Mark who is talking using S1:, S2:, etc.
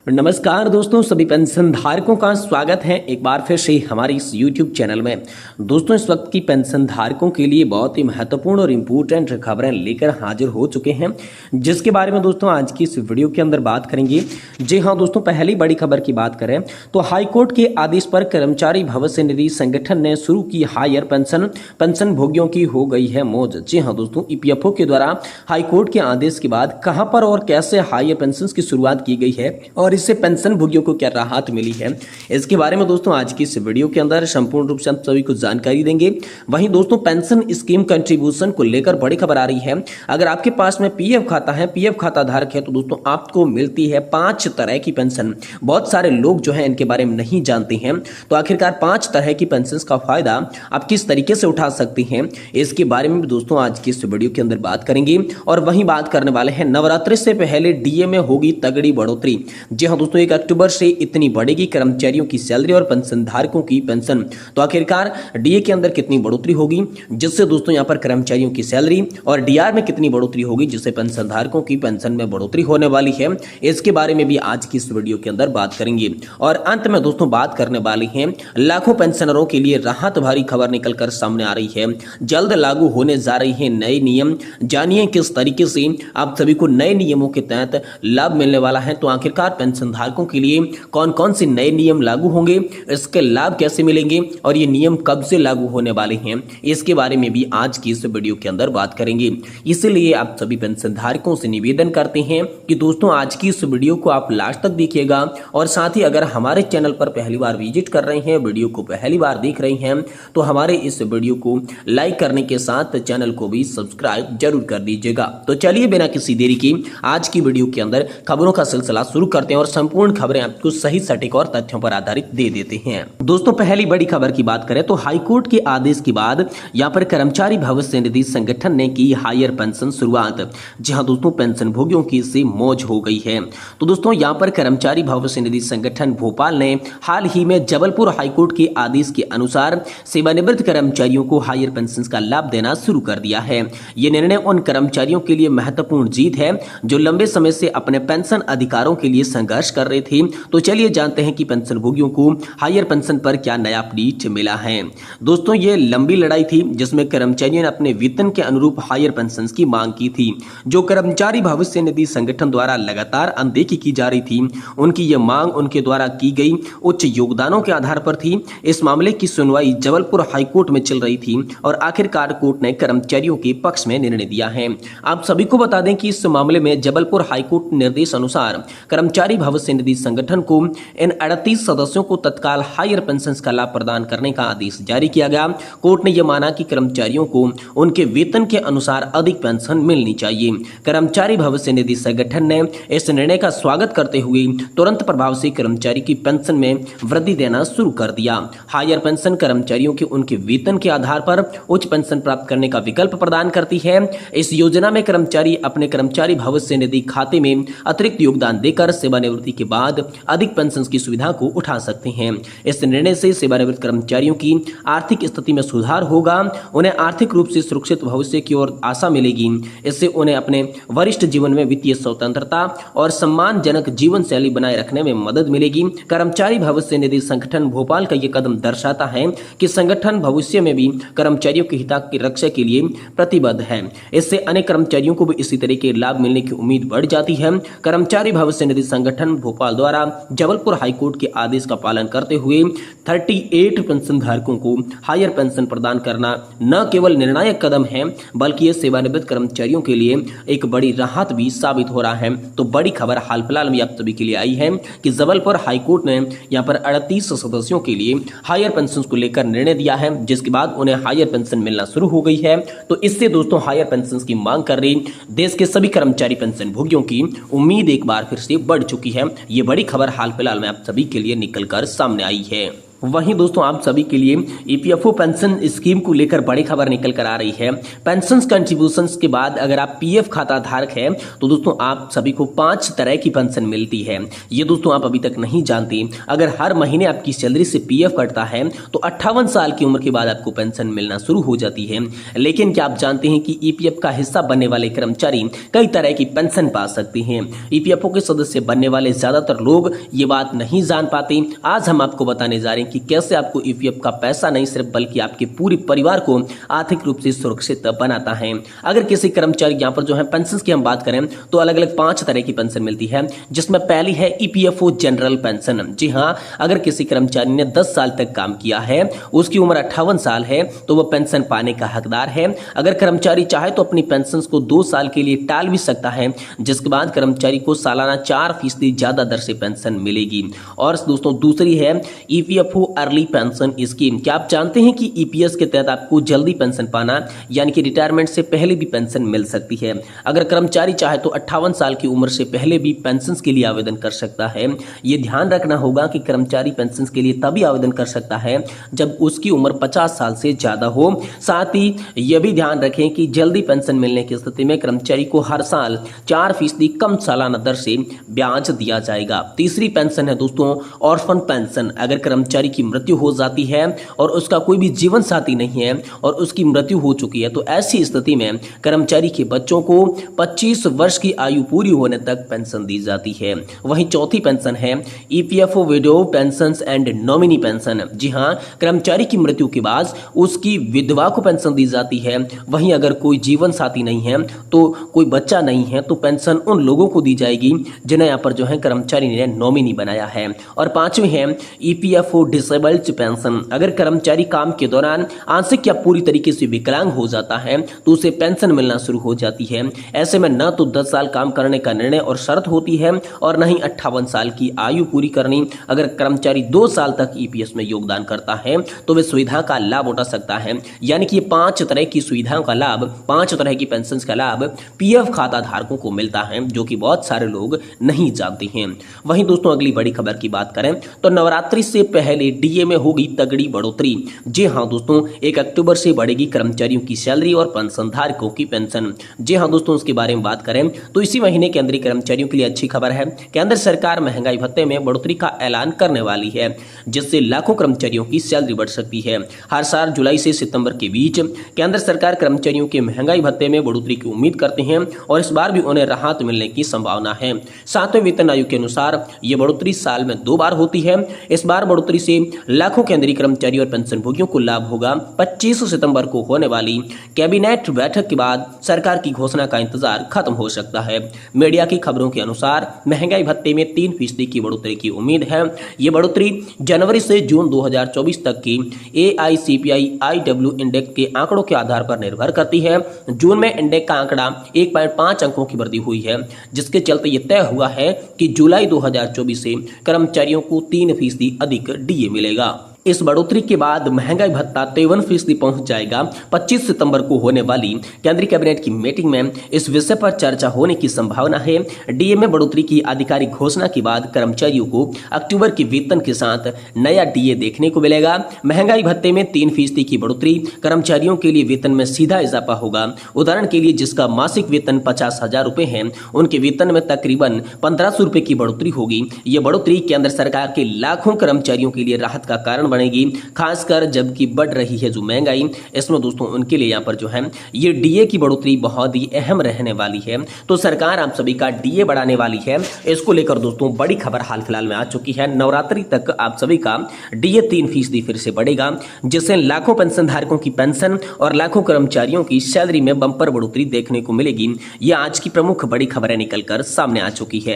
S1: नमस्कार दोस्तों, सभी पेंशन धारकों का स्वागत है एक बार फिर से हमारी इस YouTube चैनल में। दोस्तों, इस वक्त की पेंशन धारकों के लिए बहुत ही महत्वपूर्ण और इम्पोर्टेंट खबरें लेकर हाजिर हो चुके हैं, जिसके बारे में दोस्तों आज की इस वीडियो के अंदर बात करेंगे। जी हाँ दोस्तों, पहली बड़ी खबर की बात करें तो हाईकोर्ट के आदेश पर कर्मचारी भविष्य निधि संगठन ने शुरू की हायर पेंशन भोगियों की हो गई है मौज। जी हाँ दोस्तों, EPFO के द्वारा हाईकोर्ट के आदेश के बाद कहां पर और कैसे हायर पेंशन की शुरुआत की गई है और इससे पेंशन भोगियों को क्या राहत मिली है, इसके बारे में दोस्तों आज की इस वीडियो के अंदर संपूर्ण रूप से हम सभी को जानकारी देंगे। वहीं दोस्तों, पेंशन स्कीम कंट्रीब्यूशन को लेकर बड़ी खबर आ रही है। अगर आपके पास में PF खाता है, PF खाता धारक है, तो दोस्तों आपको मिलती है 5 तरह की पेंशन। बहुत सारे लोग जो है इनके बारे में नहीं जानते हैं, तो आखिरकार 5 तरह की पेंशन का फायदा आप किस तरीके से उठा सकते हैं, इसके बारे में भी दोस्तों आज की इस वीडियो के अंदर बात करेंगे। और वहीं बात करने वाले हैं नवरात्रि से पहले DA में होगी तगड़ी बढ़ोतरी। जी हाँ दोस्तों, 1 अक्टूबर से इतनी बढ़ेगी कर्मचारियों की सैलरी और पेंशन धारकों की पेंशन। तो आखिरकार DA के अंदर कितनी बढ़ोतरी होगी, जिससे दोस्तों यहां पर कर्मचारियों की सैलरी, और DR में कितनी बढ़ोतरी होगी, जिससे पेंशन धारकों की पेंशन में बढ़ोतरी होने वाली है, इसके बारे में भी आज की इस वीडियो के अंदर बात करेंगे। और अंत में दोस्तों बात करने वाली है लाखों पेंशनरों के लिए राहत भरी खबर निकलकर सामने आ रही है। जल्द लागू होने जा रही है नए नियम, जानिए किस तरीके से आप सभी को नए नियमों के तहत लाभ मिलने वाला है। तो आखिरकार पेंशन धारकों के लिए कौन कौन से नए नियम लागू होंगे, इसके लाभ कैसे मिलेंगे और ये नियम कब से लागू होने वाले हैं, इसके बारे में भी आज की इस वीडियो के अंदर बात करेंगे। इसलिए आप सभी पेंशन धारकों से निवेदन करते हैं कि दोस्तों आज की इस वीडियो को आप लास्ट तक देखिएगा। और साथ ही अगर हमारे चैनल पर पहली बार विजिट कर रहे हैं, वीडियो को पहली बार देख रहे हैं, तो हमारे इस वीडियो को लाइक करने के साथ चैनल को भी सब्सक्राइब जरूर कर दीजिएगा। तो चलिए बिना किसी देरी की आज की वीडियो के अंदर खबरों का सिलसिला शुरू करते हैं और संपूर्ण खबरें आपको सही सटीक और तथ्यों पर आधारित दे देते हैं। दोस्तों, पहली बड़ी खबर की बात करें तो हाईकोर्ट के आदेश के बाद यहां पर कर्मचारी भविष्य निधि संगठन ने की हायर पेंशन शुरुआत। जी हां दोस्तों, पेंशन भोगियों की इससे मौज हो गई है। तो दोस्तों यहां पर कर्मचारी भविष्य निधि संगठन भोपाल ने हाल ही में जबलपुर हाईकोर्ट के आदेश के अनुसार सेवानिवृत्त कर्मचारियों को हायर पेंशन का लाभ देना शुरू कर दिया है। यह निर्णय उन कर्मचारियों के लिए महत्वपूर्ण जीत है जो लंबे समय से अपने पेंशन अधिकारों के लिए संघर्ष कर रहे थे। तो चलिए जानते हैं कि पेंशन भोगियों को हायर पेंशन पर क्या नया अपडेट मिला है। दोस्तों, ये लंबी लड़ाई थी जिसमें कर्मचारियों ने अपने वेतन के अनुरूप हायर पेंशन की मांग की थी, जो कर्मचारी भविष्य निधि संगठन द्वारा लगातार अनदेखी की जा रही थी। उनकी यह मांग उनके द्वारा की गई उच्च योगदानों के आधार पर थी। इस मामले की सुनवाई जबलपुर हाईकोर्ट में चल रही थी और आखिरकार कोर्ट ने कर्मचारियों के पक्ष में निर्णय दिया है। आप सभी को बता दें कि इस मामले में जबलपुर हाईकोर्ट निर्देश अनुसार कर्मचारी भविष्य निधि संगठन को इन 38 सदस्यों को तत्काल हायर पेंशन का लाभ प्रदान करने का आदेश जारी किया गया। कोर्ट ने यह माना कि कर्मचारियों को उनके वेतन के अनुसार अधिक पेंशन मिलनी चाहिए। कर्मचारी भविष्य निधि संगठन ने इस निर्णय का स्वागत करते हुए तुरंत प्रभाव से कर्मचारी की पेंशन में वृद्धि देना शुरू कर दिया। हायर पेंशन कर्मचारियों के उनके वेतन के आधार पर उच्च पेंशन प्राप्त करने का विकल्प प्रदान करती है। इस योजना में कर्मचारी अपने कर्मचारी भविष्य निधि खाते में अतिरिक्त योगदान देकर सेवानिवृत्ति के बाद अधिक पेंशन की सुविधा को उठा सकते हैं। इस निर्णय से सेवानिवृत्त कर्मचारियों की आर्थिक स्थिति में सुधार होगा, उन्हें आर्थिक रूप से सुरक्षित भविष्य की ओर आशा मिलेगी। इससे उन्हें अपने वरिष्ठ जीवन में वित्तीय स्वतंत्रता और सम्मानजनक जीवन शैली बनाए रखने में मदद मिलेगी। कर्मचारी भविष्य निधि संगठन भोपाल का यह कदम दर्शाता है कि संगठन भविष्य में भी कर्मचारियों के हित की रक्षा के लिए प्रतिबद्ध है। इससे अनेक कर्मचारियों को भी इसी तरह के लाभ मिलने की उम्मीद बढ़ जाती है। कर्मचारी भविष्य निधि संगठन भोपाल द्वारा जबलपुर हाईकोर्ट के आदेश का पालन करते हुए 38 पेंशन धारकों को हायर पेंशन प्रदान करना न केवल निर्णायक कदम है, बल्कि ये सेवानिवृत्त कर्मचारियों के लिए एक बड़ी राहत भी साबित हो रहा है। तो बड़ी खबर हाल फिलहाल में आप सभी के लिए आई है कि जबलपुर हाईकोर्ट ने यहाँ पर 38 सदस्यों के लिए हायर पेंशन को लेकर निर्णय दिया है, जिसके बाद उन्हें हायर पेंशन मिलना शुरू हो गई है। तो इससे दोस्तों हायर पेंशन की मांग कर रही देश के सभी कर्मचारी पेंशन भोगियों की उम्मीद एक बार फिर से बढ़ चुकी है। ये बड़ी खबर हाल फिलहाल में आप सभी के लिए निकलकर सामने आई है। वहीं दोस्तों आप सभी के लिए ईपीएफओ पेंशन स्कीम को लेकर बड़ी खबर निकल कर आ रही है। पेंशन कंट्रीब्यूशंस के बाद अगर आप पीएफ खाता धारक हैं तो दोस्तों आप सभी को 5 तरह की पेंशन मिलती है। ये दोस्तों आप अभी तक नहीं जानते। अगर हर महीने आपकी सैलरी से पीएफ कटता है तो 58 साल की उम्र के बाद आपको पेंशन मिलना शुरू हो जाती है। लेकिन क्या आप जानते हैं कि ईपीएफ का हिस्सा बनने वाले कर्मचारी कई तरह की पेंशन पा सकते हैं। ईपीएफओ के सदस्य बनने वाले ज्यादातर लोग ये बात नहीं जान पाते। आज हम आपको बताने जा रहे हैं कि कैसे आपको ईपीएफ का पैसा नहीं सिर्फ बल्कि आपके पूरे परिवार को आर्थिक रूप से सुरक्षित बनाता है। अगर किसी कर्मचारी यहाँ पर जो है पेंशन की हम बात करें तो अलग अलग 5 तरह की पेंशन मिलती है, जिसमें पहली है ईपीएफओ जनरल पेंशन। जी हाँ, अगर किसी कर्मचारी ने 10 साल तक काम किया है, उसकी उम्र 58 साल है तो वह पेंशन पाने का हकदार है। अगर कर्मचारी चाहे तो अपनी पेंशन को 2 साल के लिए टाल भी सकता है, जिसके बाद कर्मचारी को सालाना 4% ज्यादा दर से पेंशन मिलेगी। और दोस्तों दूसरी है ईपीएफओ अर्ली पेंशन स्कीम। क्या आप जानते हैं कि ईपीएस के तहत आपको जल्दी पेंशन पाना यानी कि रिटायरमेंट से पहले भी पेंशन मिल सकती है। अगर कर्मचारी चाहे तो 58 साल की उम्र से पहले भी पेंशन के लिए आवेदन कर सकता है। यह ध्यान रखना होगा कि कर्मचारी पेंशन के लिए तभी आवेदन कर सकता है जब उसकी उम्र 50 साल से ज्यादा हो। साथ ही यह भी ध्यान रखें कि जल्दी पेंशन मिलने की स्थिति में कर्मचारी को हर साल 4% कम सालाना दर से ब्याज दिया जाएगा। तीसरी पेंशन है दोस्तों ऑर्फन पेंशन। अगर कर्मचारी की मृत्यु हो जाती है और उसका कोई भी जीवन साथी नहीं है और उसकी मृत्यु हो चुकी है तो ऐसी स्थिति में कर्मचारी के बच्चों को 25 वर्ष की आयु पूरी होने तक पेंशन दी जाती है। वहीं चौथी पेंशन है EPFO widow pension and nominee pension. जी हां, कर्मचारी की मृत्यु के बाद उसकी विधवा को पेंशन दी जाती है। वहीं अगर कोई जीवन साथी नहीं है तो कोई बच्चा नहीं है तो पेंशन उन लोगों को दी जाएगी जिन्हें यहाँ पर जो है कर्मचारी ने नॉमिनी बनाया है। और पांचवी है ईपीएफओ डिसेबल्ड पेंशन। अगर कर्मचारी काम के दौरान आंशिक या पूरी तरीके से विकलांग हो जाता है तो उसे पेंशन मिलना शुरू हो जाती है। ऐसे में न तो 10 साल काम करने का निर्णय और शर्त होती है और न ही 58 साल की आयु पूरी करनी। अगर कर्मचारी 2 साल तक ईपीएस में योगदान करता है तो वे सुविधा का लाभ उठा सकता है। यानी कि 5 तरह की सुविधाओं का लाभ, 5 तरह की पेंशन का लाभ पीएफ खाता धारकों को मिलता है, जो कि बहुत सारे लोग नहीं जानते हैं। वहीं दोस्तों अगली बड़ी खबर की बात करें तो नवरात्रि से पहले डीए में होगी तगड़ी बढ़ोतरी। जी हां दोस्तों, 1 अक्टूबर से बढ़ेगी कर्मचारियों की सैलरी और पेंशन धारकों की पेंशन। जी हां दोस्तों, उसके बारे में बात करें तो इसी महीने केंद्रीय कर्मचारियों के लिए अच्छी खबर है। केंद्र सरकार महंगाई भत्ते में बढ़ोतरी का ऐलान करने वाली है, जिससे लाखों कर्मचारियों की सैलरी बढ़ सकती है। हर साल जुलाई से सितंबर के बीच केंद्र सरकार कर्मचारियों के महंगाई भत्ते में बढ़ोतरी की उम्मीद करते हैं और इस बार भी उन्हें राहत मिलने की संभावना है। 7वें वेतन आयोग के अनुसार यह बढ़ोतरी साल में 2 बार होती है। इस बार बढ़ोतरी से लाखों केंद्रीय कर्मचारी और पेंशन भोगियों को लाभ होगा। 25 सितंबर को होने वाली कैबिनेट बैठक के बाद सरकार की घोषणा का इंतजार खत्म हो सकता है। मीडिया की खबरों के अनुसार महंगाई भत्ते में 3% की बढ़ोतरी की उम्मीद है। ये बढ़ोतरी जनवरी से जून 2024 तक की AICPI-IW इंडेक्स के आंकड़ों के आधार पर निर्भर करती है। जून में इंडेक्स का आंकड़ा 1.5 अंकों की वृद्धि हुई है, जिसके चलते यह तय हुआ है कि जुलाई 2024 से कर्मचारियों को 3% अधिक डीए मिलेगा। इस बढ़ोतरी के बाद महंगाई भत्ता 53% पहुंच जाएगा। 25 सितंबर को होने वाली केंद्रीय कैबिनेट की मीटिंग में इस विषय पर चर्चा होने की संभावना है। डीए में बढ़ोतरी की आधिकारिक घोषणा के बाद कर्मचारियों को अक्टूबर के वेतन के साथ नया डीए देखने को मिलेगा। महंगाई भत्ते में 3% की बढ़ोतरी कर्मचारियों के लिए वेतन में सीधा इजाफा होगा। उदाहरण के लिए जिसका मासिक वेतन 50,000 रुपए है, उनके वेतन में तकरीबन 1500 रुपए की बढ़ोतरी होगी। यह बढ़ोतरी केंद्र सरकार के लाखों कर्मचारियों के लिए राहत का कारण बनेगी, खासकर जबकि बढ़ रही है जो महंगाई। इसमें दोस्तों उनके लिए यहाँ पर जो है ये डीए की बढ़ोतरी बहुत ही अहम रहने वाली है। तो सरकार आप सभी का डीए बढ़ाने वाली है। इसको लेकर दोस्तों बड़ी खबर हाल फिलहाल में आ चुकी है। नवरात्रि तक आप सभी का डीए 3% फिर से बढ़ेगा, जिससे लाखों पेंशन धारकों की पेंशन और लाखों कर्मचारियों की सैलरी में बंपर बढ़ोतरी देखने को मिलेगी। यह आज की प्रमुख बड़ी खबरें निकलकर सामने आ चुकी है।